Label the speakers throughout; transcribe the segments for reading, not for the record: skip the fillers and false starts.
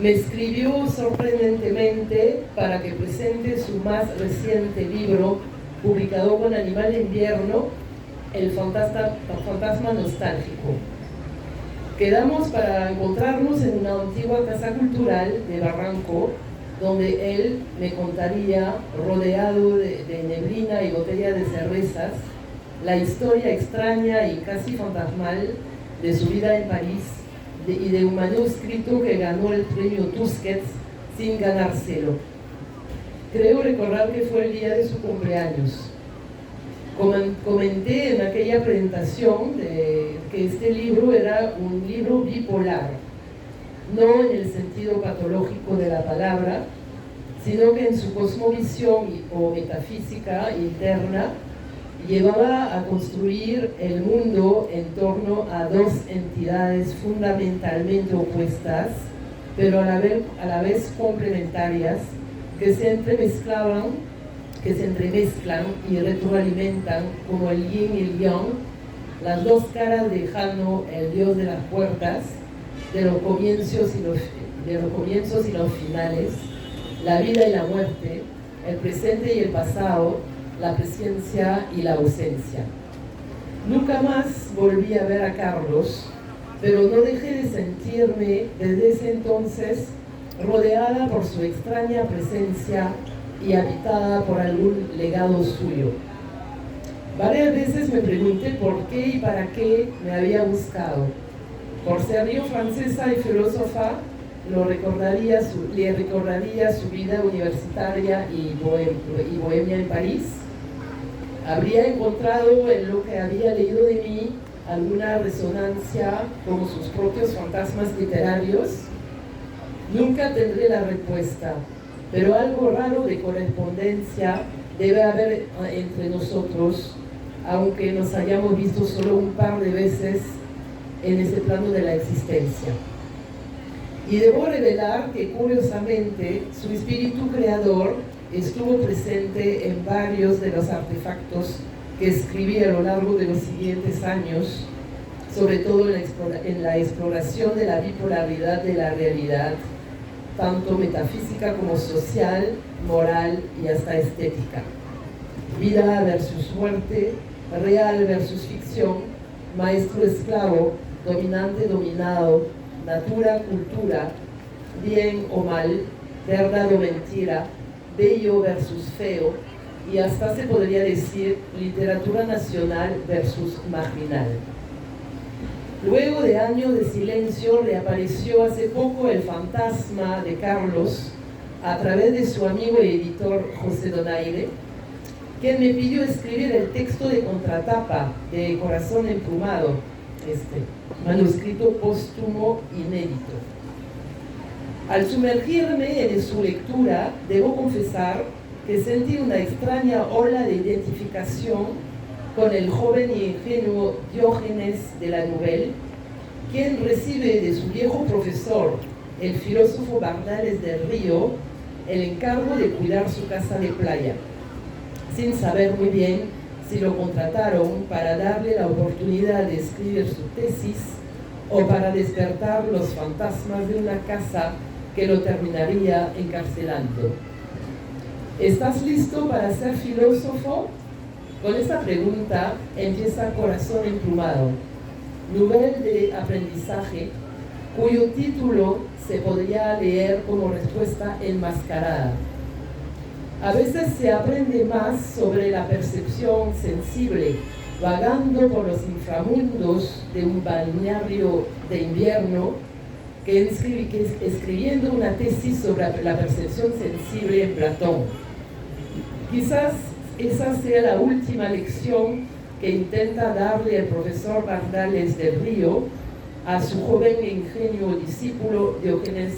Speaker 1: Me escribió sorprendentemente para que presente su más reciente libro, publicado con Animal de Invierno, El fantasma nostálgico. Quedamos para encontrarnos en una antigua casa cultural de Barranco, donde él me contaría, rodeado de neblina y botellas de cervezas, la historia extraña y casi fantasmal de su vida en París y de un manuscrito que ganó el premio Tusquets sin ganárselo. Creo recordar que fue el día de su cumpleaños. Comenté en aquella presentación que este libro era un libro bipolar, no en el sentido patológico de la palabra, sino que en su cosmovisión o metafísica interna llevaba a construir el mundo en torno a dos entidades fundamentalmente opuestas, pero a la vez complementarias, que se entremezclan y retroalimentan como el yin y el yang, las dos caras de Jano, el dios de las puertas, de los comienzos y los finales, la vida y la muerte, el presente y el pasado, la presencia y la ausencia. Nunca más volví a ver a Carlos, pero no dejé de sentirme desde ese entonces rodeada por su extraña presencia y habitada por algún legado suyo. Varias veces me pregunté por qué y para qué me había buscado. Por ser yo francesa y filósofa, le recordaría su vida universitaria y bohemia en París. Habría encontrado en lo que había leído de mí alguna resonancia como sus propios fantasmas literarios. Nunca tendré la respuesta, pero algo raro de correspondencia debe haber entre nosotros, aunque nos hayamos visto solo un par de veces en ese plano de la existencia. Y debo revelar que, curiosamente, su espíritu creador estuvo presente en varios de los artefactos que escribí a lo largo de los siguientes años, sobre todo en la exploración de la bipolaridad de la realidad, tanto metafísica como social, moral y hasta estética. Vida versus muerte, real versus ficción, maestro-esclavo, dominante-dominado, natura-cultura, bien o mal, verdad o mentira, bello versus feo, y hasta se podría decir literatura nacional versus marginal. Luego de años de silencio, reapareció hace poco el fantasma de Carlos a través de su amigo y editor José Donaire, quien me pidió escribir el texto de contratapa de Corazón Emplumado, manuscrito póstumo inédito. Al sumergirme en su lectura, debo confesar que sentí una extraña ola de identificación con el joven y ingenuo Diógenes de la Nouvelle, quien recibe de su viejo profesor, el filósofo Bardales del Río, el encargo de cuidar su casa de playa, sin saber muy bien si lo contrataron para darle la oportunidad de escribir su tesis o para despertar los fantasmas de una casa que lo terminaría encarcelando. ¿Estás listo para ser filósofo? Con esta pregunta empieza Corazón Emplumado, novela de aprendizaje, cuyo título se podría leer como respuesta enmascarada. A veces se aprende más sobre la percepción sensible, vagando por los inframundos de un balneario de invierno, que escribiendo una tesis sobre la percepción sensible en Platón. Quizás esa sea la última lección que intenta darle el profesor Bardales del Río a su joven e ingenuo discípulo Diógenes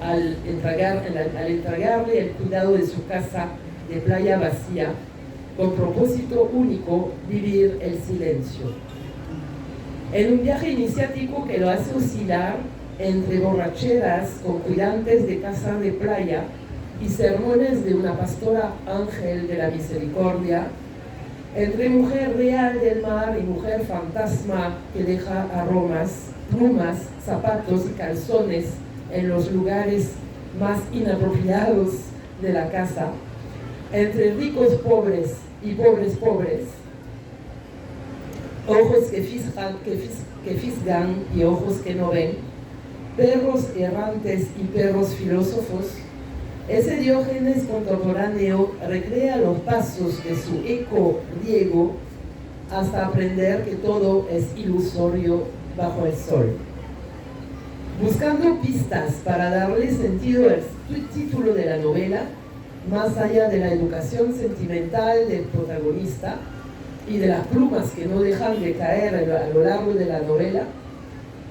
Speaker 1: al entregarle el cuidado de su casa de playa vacía, con propósito único: vivir el silencio. En un viaje iniciático que lo hace oscilar entre borracheras con cuidantes de casa de playa y sermones de una pastora ángel de la misericordia, entre mujer real del mar y mujer fantasma que deja aromas, plumas, zapatos y calzones en los lugares más inapropiados de la casa, entre ricos pobres y pobres pobres, ojos que fisgan y ojos que no ven, perros errantes y perros filósofos, ese Diógenes contemporáneo recrea los pasos de su eco griego hasta aprender que todo es ilusorio bajo el sol. Buscando pistas para darle sentido al título de la novela, más allá de la educación sentimental del protagonista y de las plumas que no dejan de caer a lo largo de la novela,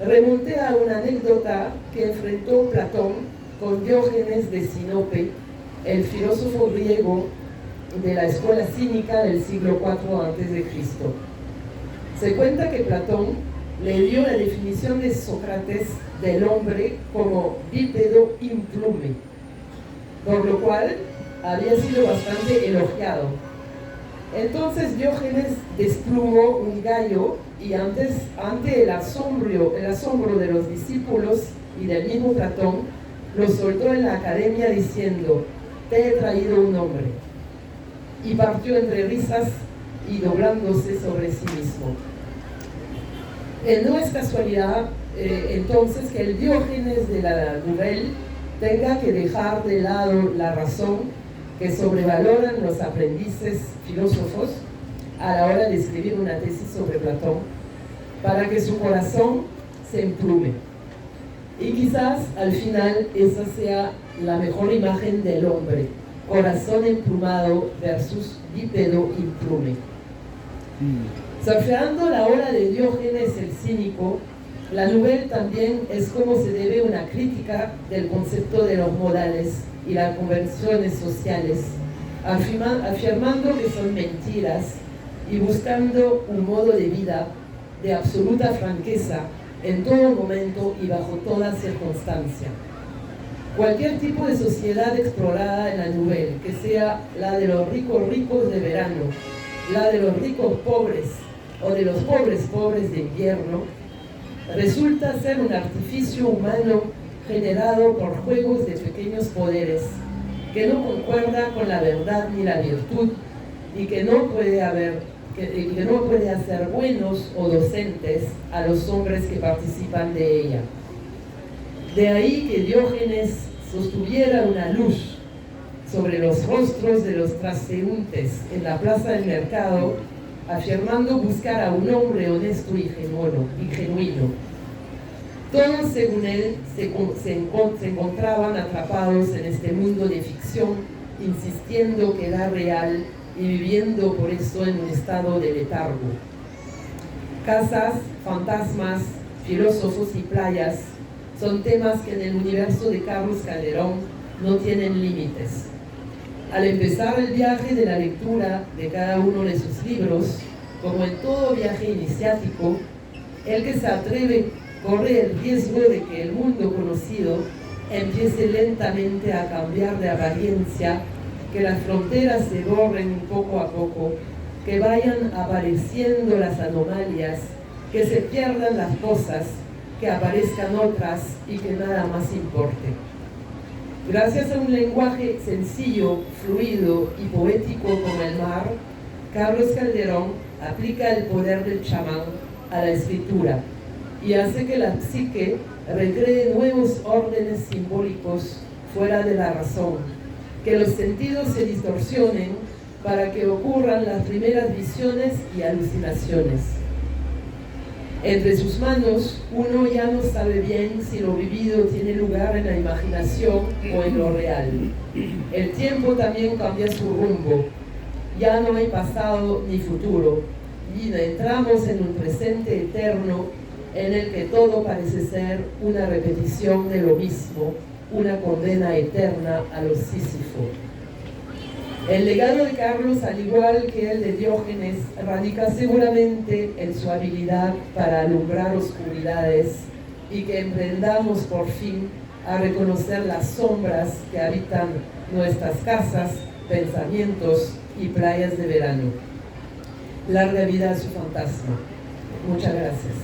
Speaker 1: remonté a una anécdota que enfrentó Platón con Diógenes de Sinope, el filósofo griego de la escuela cínica del siglo IV a.C. Se cuenta que Platón le dio la definición de Sócrates del hombre como bípedo implume, por lo cual había sido bastante elogiado. Entonces Diógenes desplumó un gallo y ante el asombro de los discípulos y del mismo Platón, lo soltó en la academia diciendo: te he traído un hombre. Y partió entre risas y doblándose sobre sí mismo. No es casualidad entonces que el Diógenes de la Nouvelle tenga que dejar de lado la razón que sobrevaloran los aprendices filósofos a la hora de escribir una tesis sobre Platón, para que su corazón se emplume. Y quizás al final esa sea la mejor imagen del hombre: corazón emplumado versus bípedo implume. Surfeando la obra de Diógenes el cínico, la Nouvelle también es como se debe una crítica del concepto de los modales y las convenciones sociales, afirmando que son mentiras y buscando un modo de vida de absoluta franqueza en todo momento y bajo toda circunstancia. Cualquier tipo de sociedad explorada en la Nouvelle, que sea la de los ricos de verano, la de los ricos pobres o de los pobres de invierno, resulta ser un artificio humano generado por juegos de pequeños poderes que no concuerda con la verdad ni la virtud y que no puede hacer buenos o docentes a los hombres que participan de ella. De ahí que Diógenes sostuviera una luz sobre los rostros de los transeúntes en la plaza del mercado, afirmando buscar a un hombre honesto y genuino. Todos, según él, se encontraban atrapados en este mundo de ficción, insistiendo que era real y viviendo por eso en un estado de letargo. Casas, fantasmas, filósofos y playas son temas que en el universo de Carlos Calderón no tienen límites. Al empezar el viaje de la lectura de cada uno de sus libros, como en todo viaje iniciático, el que se atreve corre el riesgo de que el mundo conocido empiece lentamente a cambiar de apariencia, que las fronteras se borren poco a poco, que vayan apareciendo las anomalias, que se pierdan las cosas, que aparezcan otras y que nada más importe. Gracias a un lenguaje sencillo, fluido y poético como el mar, Carlos Calderón aplica el poder del chamán a la escritura y hace que la psique recree nuevos órdenes simbólicos fuera de la razón, que los sentidos se distorsionen para que ocurran las primeras visiones y alucinaciones. Entre sus manos, uno ya no sabe bien si lo vivido tiene lugar en la imaginación o en lo real. El tiempo también cambia su rumbo. Ya no hay pasado ni futuro, y entramos en un presente eterno en el que todo parece ser una repetición de lo mismo, una condena eterna a lo Sísifo. El legado de Carlos, al igual que el de Diógenes, radica seguramente en su habilidad para alumbrar oscuridades y que emprendamos por fin a reconocer las sombras que habitan nuestras casas, pensamientos y playas de verano. Larga vida a su fantasma. Muchas gracias.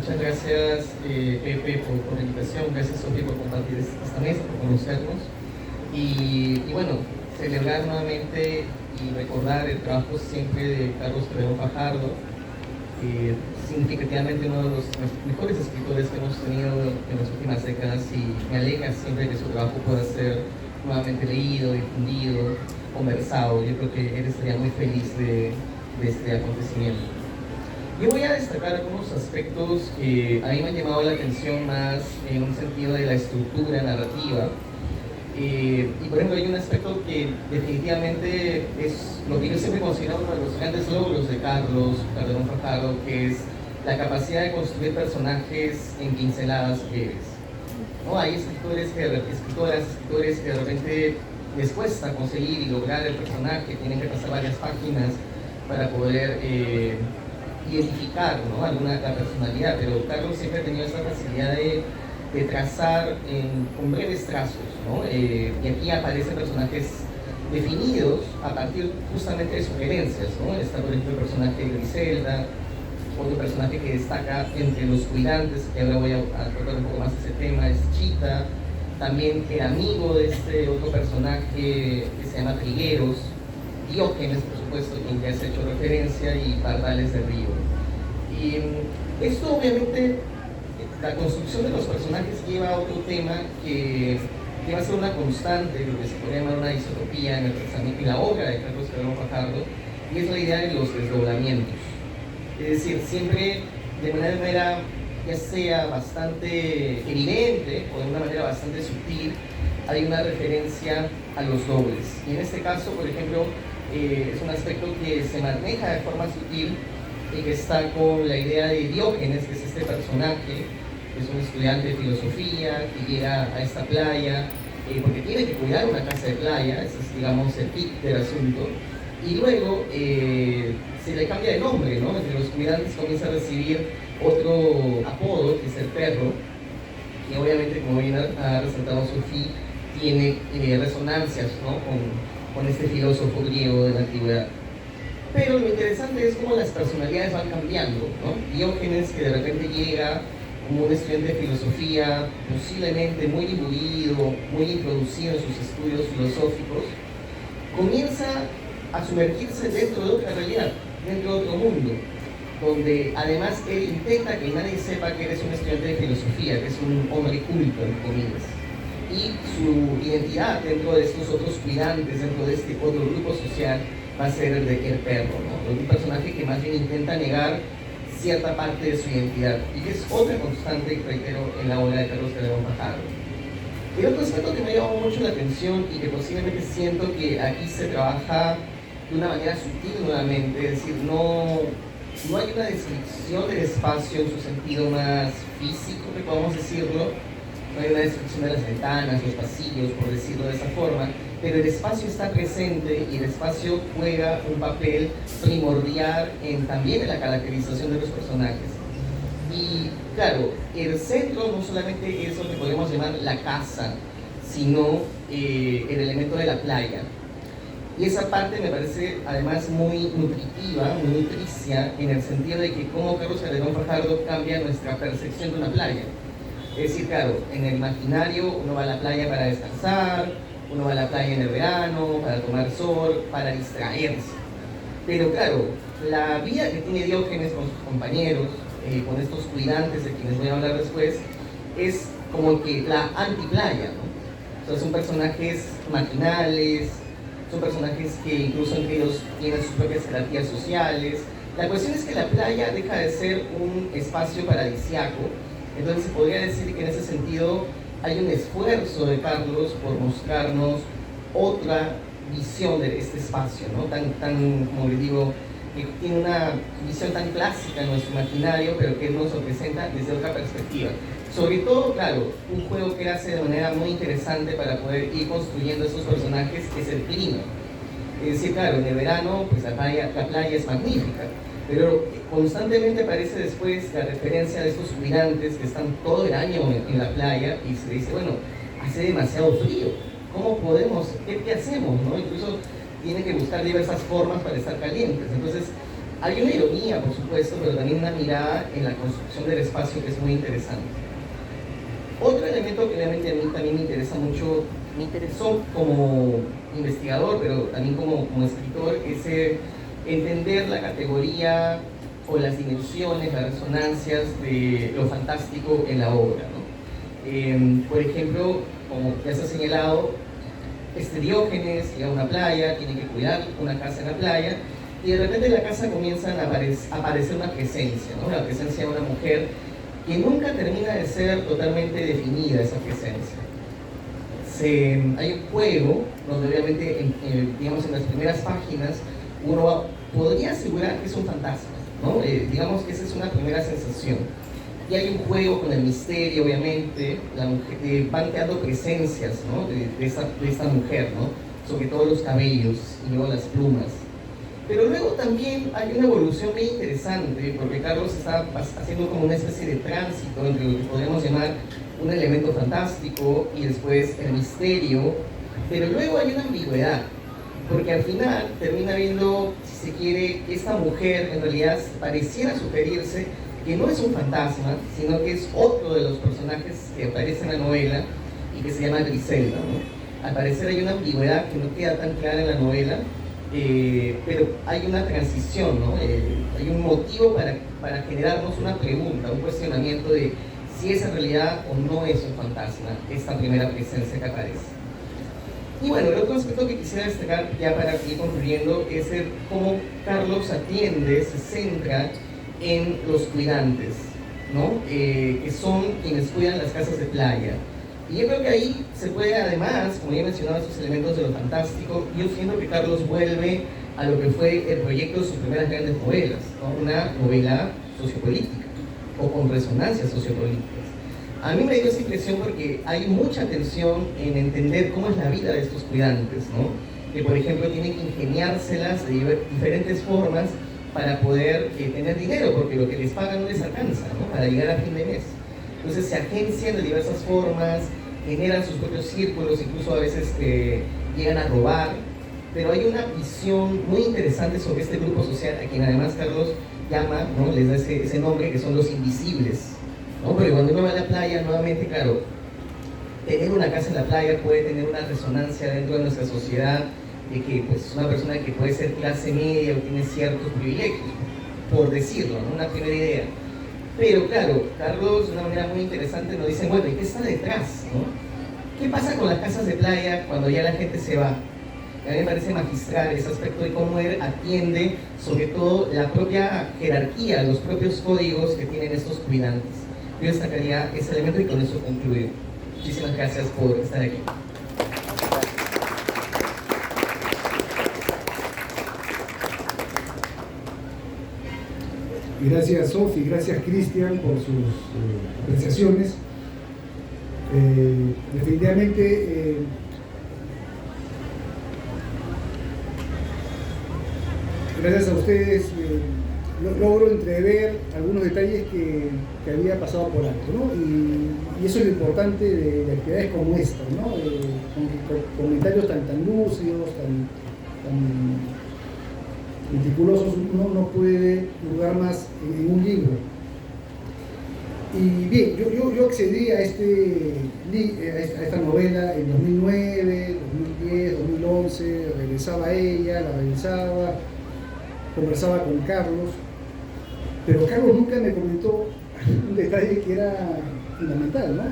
Speaker 2: Muchas gracias, Pepe, por la invitación. Gracias, Sofía, por compartir esta mesa, por conocernos. Y bueno, celebrar nuevamente y recordar el trabajo siempre de Carlos Calderón Fajardo, significativamente uno de los mejores escritores que hemos tenido en las últimas décadas, y me alegra siempre que su trabajo pueda ser nuevamente leído, difundido, conversado. Yo creo que él estaría muy feliz de este acontecimiento. Yo voy a destacar algunos aspectos que a mí me han llamado la atención más en un sentido de la estructura narrativa. Y por ejemplo, hay un aspecto que definitivamente es lo que yo siempre considero uno de los grandes logros de Carlos Calderón Fajardo, que es la capacidad de construir personajes en pinceladas breves. ¿No? Hay escritores que de repente les cuesta conseguir y lograr el personaje, tienen que pasar varias páginas para poder identificar, ¿no?, la personalidad, pero Carlos siempre ha tenido esa facilidad de trazar con breves trazos, ¿no? Y aquí aparecen personajes definidos a partir justamente de sugerencias, ¿no? Está, por ejemplo, el personaje de Griselda, otro personaje que destaca entre los cuidantes, que ahora voy a tocar un poco más ese tema, es Chita, también el amigo de este otro personaje que se llama Trigueros, Diógenes, por supuesto, quien ya se ha hecho referencia, y Pardales de Río. Y esto, obviamente, la construcción de los personajes lleva a otro tema que va a ser una constante, lo que se podría llamar una disotopía en el pensamiento y la obra de Carlos Calderón Fajardo, y es la idea de los desdoblamientos. Es decir, siempre de manera ya sea bastante evidente o de una manera bastante sutil, hay una referencia a los dobles. Y en este caso, por ejemplo, es un aspecto que se maneja de forma sutil y que está con la idea de Diógenes, que es este personaje, que es un estudiante de filosofía, que llega a esta playa, porque tiene que cuidar una casa de playa, ese es, digamos, el pic del asunto, y luego se le cambia de nombre, ¿no? Entre los cuidantes comienza a recibir otro apodo, que es el perro, que obviamente, como bien ha resaltado Sofía, tiene resonancias, ¿no?, con este filósofo griego de la antigüedad. Pero lo interesante es cómo las personalidades van cambiando, ¿no? Diógenes, que de repente llega como un estudiante de filosofía, posiblemente muy imbuido, muy introducido en sus estudios filosóficos, comienza a sumergirse dentro de otra realidad, dentro de otro mundo, donde además él intenta que nadie sepa que eres un estudiante de filosofía, que es un hombre culto, entre comillas. Y su identidad dentro de estos otros cuidantes, dentro de este otro grupo social, va a ser el de el perro, ¿no? Un personaje que más bien intenta negar cierta parte de su identidad, y que es otra constante, reitero, en la obra de Carlos Calderón Fajardo. El otro aspecto que me ha llamado mucho la atención y que posiblemente siento que aquí se trabaja de una manera sutil nuevamente, es decir, no hay una descripción del espacio en su sentido más físico, que podamos decirlo, no hay una descripción de las ventanas, los pasillos, por decirlo de esa forma, pero el espacio está presente y el espacio juega un papel primordial también en la caracterización de los personajes. Y claro, el centro no solamente es lo que podemos llamar la casa, sino el elemento de la playa. Y esa parte me parece además muy nutritiva, muy nutricia, en el sentido de que cómo Carlos Calderón Fajardo cambia nuestra percepción de una playa. Es decir, claro, en el imaginario uno va a la playa para descansar, uno va a la playa en el verano, para tomar sol, para distraerse. Pero claro, la vida que tiene Diógenes con sus compañeros, con estos cuidantes de quienes voy a hablar después, es como que la antiplaya, ¿no? O sea, son personajes marginales, son personajes que incluso entre ellos tienen sus propias jerarquías sociales. La cuestión es que la playa deja de ser un espacio paradisiaco, entonces se podría decir que en ese sentido hay un esfuerzo de Carlos por mostrarnos otra visión de este espacio, ¿no? Tan, como les digo, que tiene una visión tan clásica en nuestro imaginario, pero que nos lo presenta desde otra perspectiva. Sobre todo, claro, un juego que hace de manera muy interesante para poder ir construyendo estos personajes es el clima. Es decir, claro, en el verano pues la playa es magnífica, pero constantemente aparece después la referencia de estos cuidantes que están todo el año en la playa y se dice, bueno, hace demasiado frío, ¿cómo podemos, qué hacemos, ¿no? Incluso tienen que buscar diversas formas para estar calientes. Entonces, Hay una ironía, por supuesto, pero también una mirada en la construcción del espacio que es muy interesante. Otro elemento que obviamente a mí también me interesa mucho, me interesó como investigador, pero también como escritor, es entender la categoría o las dimensiones, las resonancias de lo fantástico en la obra, ¿no? Por ejemplo, como ya se ha señalado, Diógenes llega a una playa, tiene que cuidar una casa en la playa, y de repente en la casa comienzan a aparecer una presencia, ¿no? La presencia de una mujer que nunca termina de ser totalmente definida, esa presencia. Hay un juego donde obviamente, digamos, en las primeras páginas uno podría asegurar que es un fantasma, ¿no? Digamos que esa es una primera sensación. Y hay un juego con el misterio, obviamente, la mujer, van quedando presencias, ¿no? de esta mujer, ¿no? Sobre todo los cabellos y luego las plumas. Pero luego también hay una evolución muy interesante, porque Carlos está haciendo como una especie de tránsito entre lo que podríamos llamar un elemento fantástico y después el misterio, pero luego hay una ambigüedad, porque al final termina viendo, si se quiere, que esta mujer en realidad pareciera sugerirse que no es un fantasma, sino que es otro de los personajes que aparece en la novela y que se llama Griselda, ¿no? Al parecer hay una ambigüedad que no queda tan clara en la novela, pero hay una transición, ¿no? Hay un motivo para generarnos una pregunta, un cuestionamiento de si es en realidad o no es un fantasma esta primera presencia que aparece. Y bueno, el otro aspecto que quisiera destacar ya para ir concluyendo es cómo Carlos atiende, se centra en los cuidantes, ¿no? Que son quienes cuidan las casas de playa. Y yo creo que ahí se puede, además, como ya he mencionado, estos elementos de lo fantástico, yo siento que Carlos vuelve a lo que fue el proyecto de sus primeras grandes novelas, ¿no? Una novela sociopolítica o con resonancias sociopolíticas. A mí me dio esa impresión porque hay mucha atención en entender cómo es la vida de estos cuidantes, ¿no? Que, por ejemplo, tienen que ingeniárselas de diferentes formas para poder tener dinero, porque lo que les pagan no les alcanza, ¿no? Para llegar a fin de mes. Entonces se agencian de diversas formas, generan sus propios círculos, incluso a veces llegan a robar, pero hay una visión muy interesante sobre este grupo social, a quien además Carlos llama, ¿no? Les da ese nombre, que son los invisibles, ¿no? Porque cuando uno va a la playa, nuevamente, claro, tener una casa en la playa puede tener una resonancia dentro de nuestra sociedad, de que pues, una persona que puede ser clase media o tiene ciertos privilegios, por decirlo, ¿no? Una primera idea. Pero claro, Carlos, de una manera muy interesante, nos dice, bueno, ¿y qué está detrás, no? ¿Qué pasa con las casas de playa cuando ya la gente se va? A mí me parece magistral ese aspecto de cómo él atiende, sobre todo, la propia jerarquía, los propios códigos que tienen estos cuidantes. Yo destacaría ese elemento y con eso concluyo. Muchísimas gracias por estar aquí.
Speaker 3: Gracias, Sofi, gracias, Cristian, por sus apreciaciones. Definitivamente, gracias a ustedes, logro entrever algunos detalles que había pasado por alto, ¿no? Y eso es lo importante de actividades como esta, ¿no? Con comentarios tan lúcidos, tan meticulosos, uno no puede jugar más en un libro. Y bien, yo accedí a esta novela en 2009, 2010, 2011, regresaba a ella, la revisaba, conversaba con Carlos, pero Carlos nunca me comentó un detalle que era fundamental, ¿no?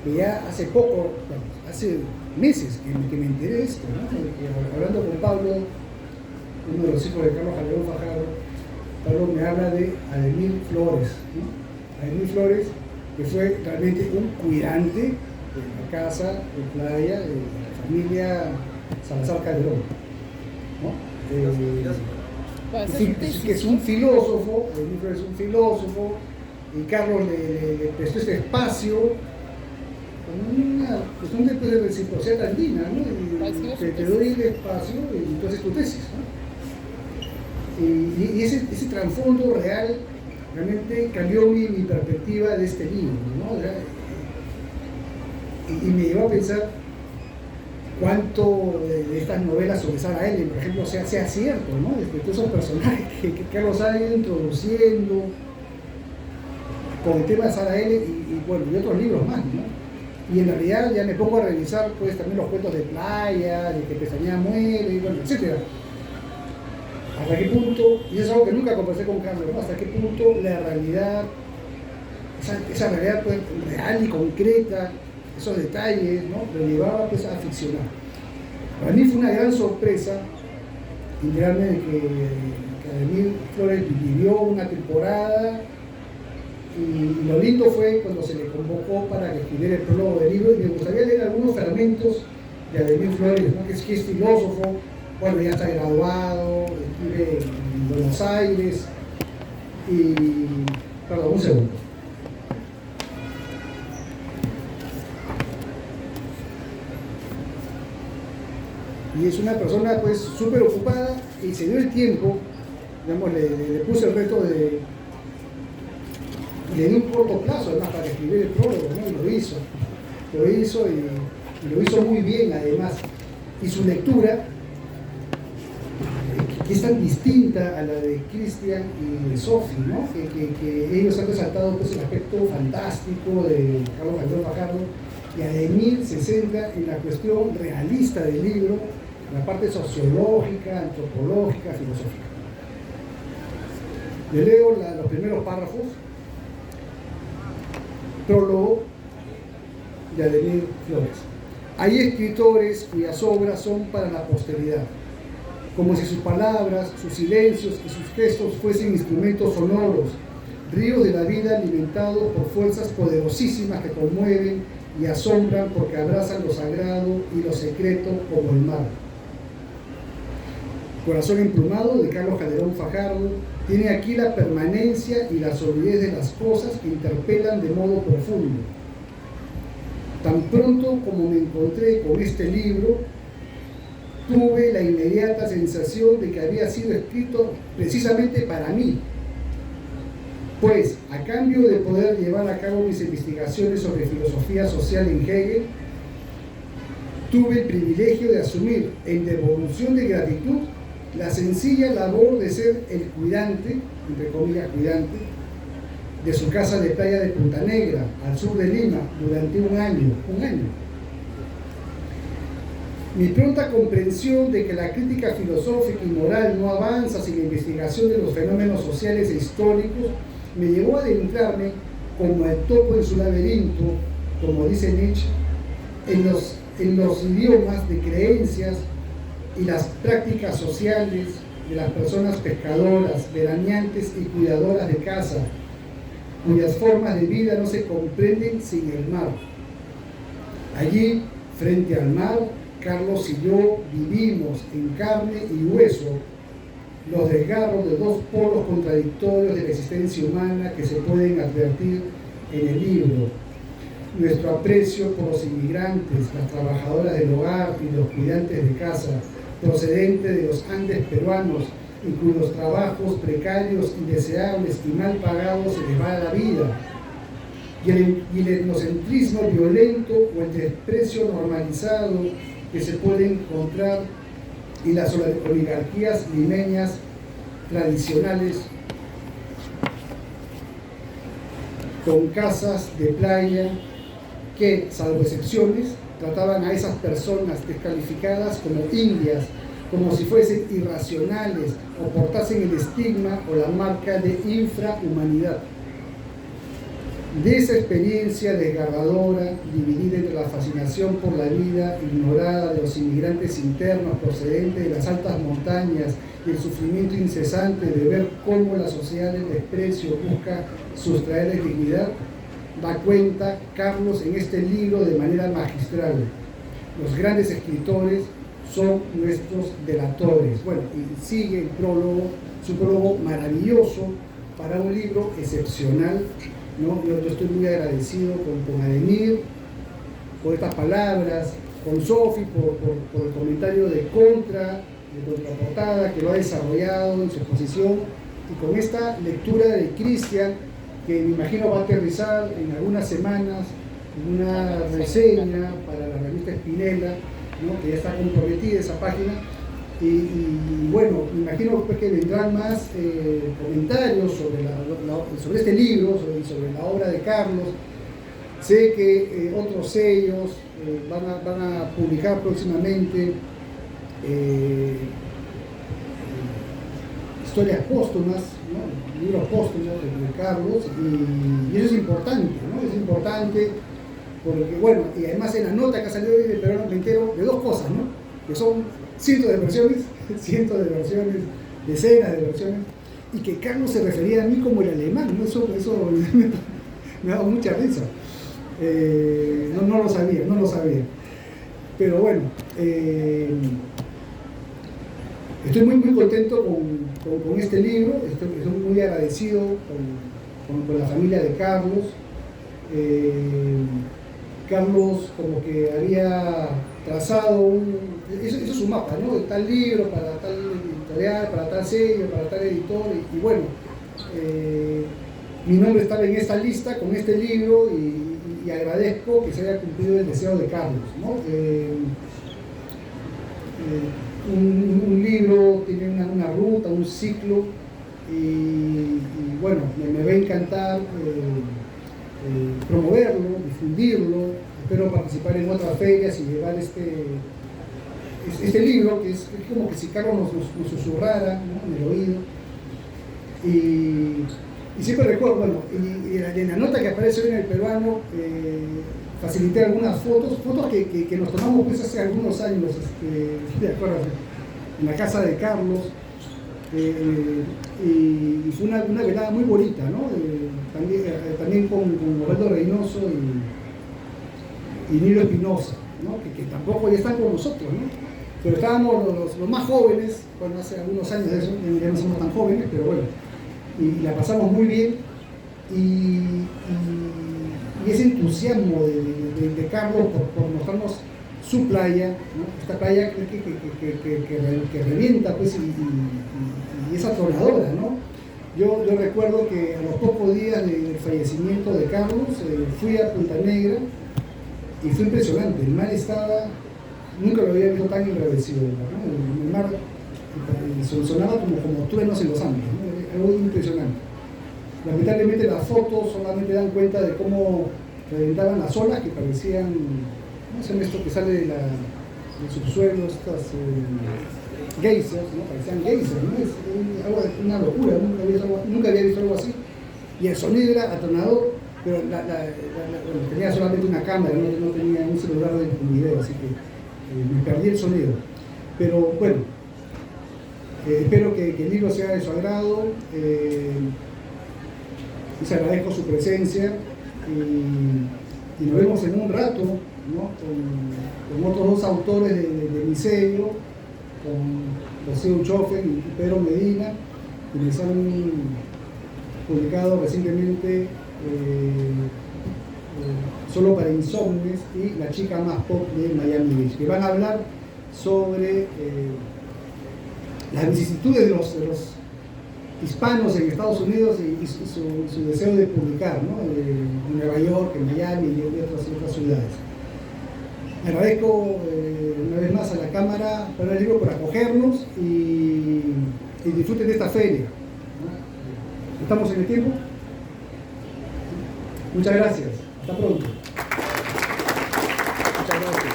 Speaker 3: Que ya hace poco, bueno, hace meses que me enteré de esto, ¿no? Que hablando con Pablo, uno de los hijos de Carlos Calderón Fajardo, Pablo me habla de Ademir Flores, ¿no? Ademir Flores, que fue realmente un cuidante de la casa de playa de la familia Salazar Calderón, ¿no? Que es un filósofo, Ademir Flores es un filósofo, y Carlos le prestó este espacio con una cuestión de reciprocidad andina, ¿no? Te doy el espacio y entonces tu tesis, ¿no? Y ese trasfondo real realmente cambió mi perspectiva de este libro, ¿no? Y me llevó a pensar cuánto de estas novelas sobre Sarah Ellen, por ejemplo, sea cierto, ¿no? De todos esos personajes que Carlos ha ido introduciendo con el tema de Sarah Ellen bueno, y otros libros más, ¿no? Y en realidad ya me pongo a revisar pues también los cuentos de Playa, de que Pestaña muere, y bueno, etc. ¿Hasta qué punto, y eso es algo que nunca conversé con Carlos, ¿no? Hasta qué punto la realidad, esa realidad pues, real y concreta, esos detalles, ¿no? Lo llevaba pues a ficcionar. Para mí fue una gran sorpresa enterarme de que Ademir Flores vivió una temporada, y lo lindo fue cuando se le convocó para que escribiera el prólogo del libro, y me gustaría leer algunos fragmentos de Ademir Flores, ¿no? que es filósofo, bueno, ya está graduado, vive en Buenos Aires, y... perdón, un segundo. Y es una persona pues súper ocupada y se dio el tiempo, digamos, le puse el reto de... le di un corto plazo además para escribir el prólogo, ¿no? Y lo hizo y lo hizo muy bien además. Y su lectura, que es tan distinta a la de Cristian y de Sophie, ¿no? que ellos han resaltado pues, el aspecto fantástico de Carlos Calderón Fajardo, y Ademir se centra en la cuestión realista del libro, la parte sociológica, antropológica, filosófica. Le leo los primeros párrafos. Prólogo de Ademir Flores. Hay escritores cuyas obras son para la posteridad, como si sus palabras, sus silencios y sus gestos fuesen instrumentos sonoros, ríos de la vida alimentados por fuerzas poderosísimas que conmueven y asombran porque abrazan lo sagrado y lo secreto como el mar. Corazón emplumado de Carlos Calderón Fajardo tiene aquí la permanencia y la solidez de las cosas que interpelan de modo profundo. Tan pronto como me encontré con este libro, tuve la inmediata sensación de que había sido escrito precisamente para mí, pues a cambio de poder llevar a cabo mis investigaciones sobre filosofía social en Hegel, tuve el privilegio de asumir en devolución de gratitud la sencilla labor de ser el cuidante, entre comillas cuidante, de su casa de playa de Punta Negra, al sur de Lima, durante un año. Mi pronta comprensión de que la crítica filosófica y moral no avanza sin la investigación de los fenómenos sociales e históricos me llevó a adentrarme como el topo en su laberinto, como dice Nietzsche, en los idiomas de creencias y las prácticas sociales de las personas pescadoras, veraneantes y cuidadoras de casa, cuyas formas de vida no se comprenden sin el mar. Allí, frente al mar, Carlos y yo vivimos en carne y hueso los desgarros de dos polos contradictorios de la existencia humana que se pueden advertir en el libro. Nuestro aprecio por los inmigrantes, las trabajadoras del hogar y los cuidantes de casa, procedentes de los Andes peruanos, y cuyos trabajos precarios, indeseables y mal pagados se les va la vida, y el etnocentrismo violento o el desprecio normalizado que se puede encontrar y las oligarquías limeñas tradicionales con casas de playa que, salvo excepciones, trataban a esas personas descalificadas como indias, como si fuesen irracionales o portasen el estigma o la marca de infrahumanidad. De esa experiencia desgarradora, dividida entre la fascinación por la vida ignorada de los inmigrantes internos procedentes de las altas montañas y el sufrimiento incesante de ver cómo la sociedad del desprecio busca sustraerles dignidad, da cuenta Carlos en este libro de manera magistral. Los grandes escritores son nuestros delatores. Bueno, y sigue el prólogo, su prólogo maravilloso para un libro excepcional, ¿no? Yo estoy muy agradecido con Ademir, por estas palabras, con Sophie por el comentario de contraportada que lo ha desarrollado en su exposición, y con esta lectura de Cristian, que me imagino va a aterrizar en algunas semanas en una reseña para la revista Espinela, ¿no? Que ya está comprometida esa página. Y bueno, me imagino pues, que vendrán más comentarios sobre este libro y sobre la obra de Carlos. Sé que otros sellos van a publicar próximamente historias póstumas, ¿no? Libros póstumos de Carlos, y eso es importante, ¿no? Es importante porque, bueno, y además en la nota que ha salido hoy del Peruano me entero de dos cosas, ¿no? Que son cientos de versiones, decenas de versiones, y que Carlos se refería a mí como el alemán, ¿no? Eso me ha dado mucha risa. No lo sabía. Pero bueno, estoy muy contento con este libro, estoy muy agradecido con la familia de Carlos. Carlos como que había trazado hizo su mapa, ¿no? De tal libro, para tal editorial, para tal sello, para tal editor, y bueno, mi nombre estaba en esta lista con este libro, y agradezco que se haya cumplido el deseo de Carlos, ¿no? Un libro tiene una ruta, un ciclo, y bueno, me va a encantar promoverlo, difundirlo. Espero participar en otras ferias y llevar este libro, que es como que si Carlos nos susurrara, ¿no? En el oído. Y siempre recuerdo, bueno, y en la nota que aparece hoy en el Peruano, facilité algunas fotos que nos tomamos pues hace algunos años, de acuerdo, en la casa de Carlos, y fue una velada muy bonita, ¿no? También con Osvaldo Reynoso y Nilo Espinosa, ¿no? Que tampoco ya están con nosotros, ¿no? Pero estábamos los más jóvenes, bueno, hace algunos años de eso, ya no somos tan jóvenes, pero bueno, y la pasamos muy bien, y ese entusiasmo de Carlos por mostrarnos su playa, ¿no? Esta playa que revienta, pues, y es atronadora, ¿no? Yo recuerdo que a los pocos días del fallecimiento de Carlos fui a Punta Negra y fue impresionante. El mar estaba, nunca lo había visto tan enrarecido, ¿no? El mar sonaba como truenos en los Andes, ¿no? Algo impresionante. Lamentablemente las fotos solamente dan cuenta de cómo reventaban las olas, que parecían, ¿cómo se llama esto que sale del subsuelo? Estas geysers, ¿no? Parecían geysers, ¿no? Es una locura, nunca había visto algo así. Y el sonido era atronador, pero bueno, tenía solamente una cámara, no tenía un celular de video, así que me perdí el sonido. Pero bueno, espero que el libro sea de su agrado. Les agradezco su presencia, y nos vemos en un rato, ¿no? con otros dos autores de mi sello, con José Uchofen y Pedro Medina, quienes han publicado recientemente Solo para Insomnes y La chica más pop de Miami Beach, que van a hablar sobre las vicisitudes de los hispanos en Estados Unidos y su deseo de publicar, ¿no? En Nueva York, en Miami y otras ciudades. Agradezco una vez más a la Cámara para el libro por acogernos, y disfruten de esta feria, ¿no? ¿Estamos en el tiempo? Muchas gracias. Hasta pronto. Muchas gracias.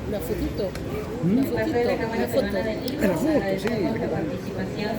Speaker 4: Una fotito.
Speaker 1: Parte de la Cámara Peruana del Libro,
Speaker 3: La foto,
Speaker 1: agradecemos
Speaker 3: sí.
Speaker 1: la participación.